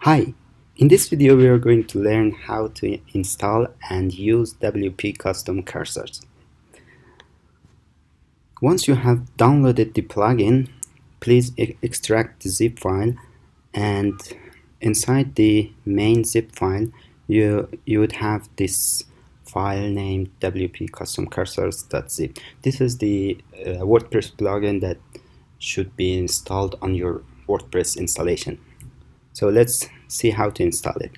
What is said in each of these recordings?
Hi, in this video we are going to learn how to install and use WP custom cursors. Once you have downloaded the plugin, please extract the zip file, and inside the main zip file you would have this file named WP custom cursors.zip. This is the WordPress plugin that should be installed on your WordPress installation. So let's see how to install it.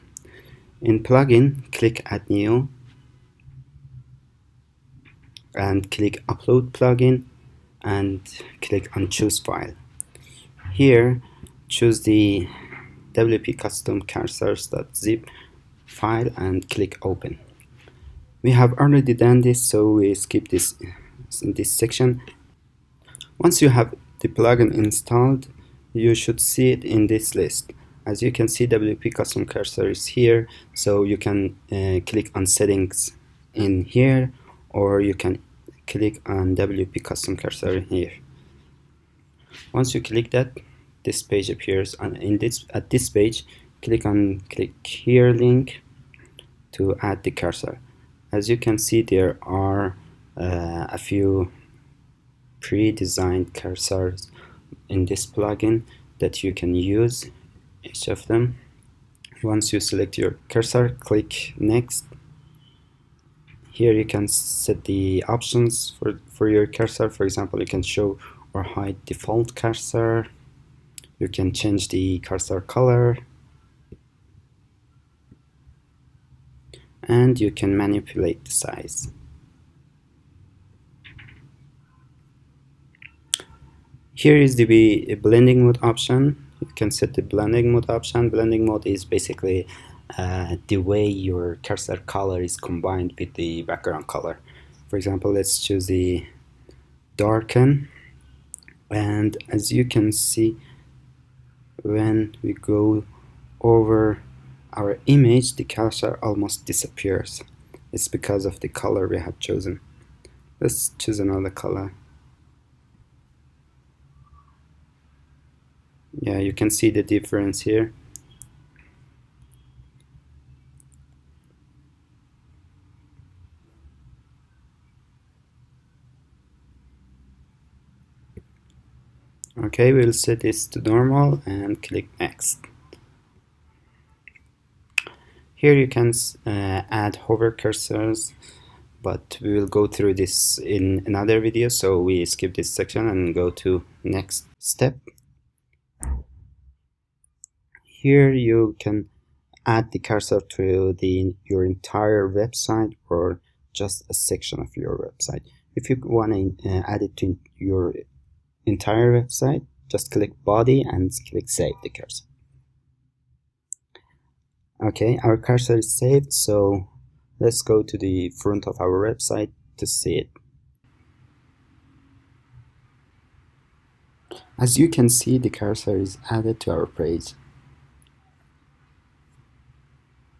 In plugin, click add new and click upload plugin and click on choose file. Here choose the WP custom cursors.zip file and click open. We have already done this, so we skip this in this section. Once you have the plugin installed, you should see it in this list. As you can see, WP custom cursor is here, so you can click on settings in here, or you can click on WP custom cursor here. Once you click that, this page appears, and at this page click here link to add the cursor. As you can see, there are a few pre-designed cursors in this plugin that you can use each of them. Once you select your cursor, click next. Here you can set the options for your cursor. For example, you can show or hide default cursor. You can change the cursor color, and you can manipulate the size. Here is the blending mode option. You can set the blending mode option. Blending mode is basically the way your cursor color is combined with the background color. For example, let's choose the darken, and as you can see, when we go over our image, the cursor almost disappears. It's because of the color we have chosen. Let's choose another color. Yeah, you can see the difference here. Okay, we'll set this to normal and click next. Here you can add hover cursors, but we will go through this in another video, so we skip this section and go to next step. Here you can add the cursor to your entire website or just a section of your website. If you want to add it to your entire website, just click body and click save the cursor. Okay, our cursor is saved, so let's go to the front of our website to see it. As you can see, the cursor is added to our page.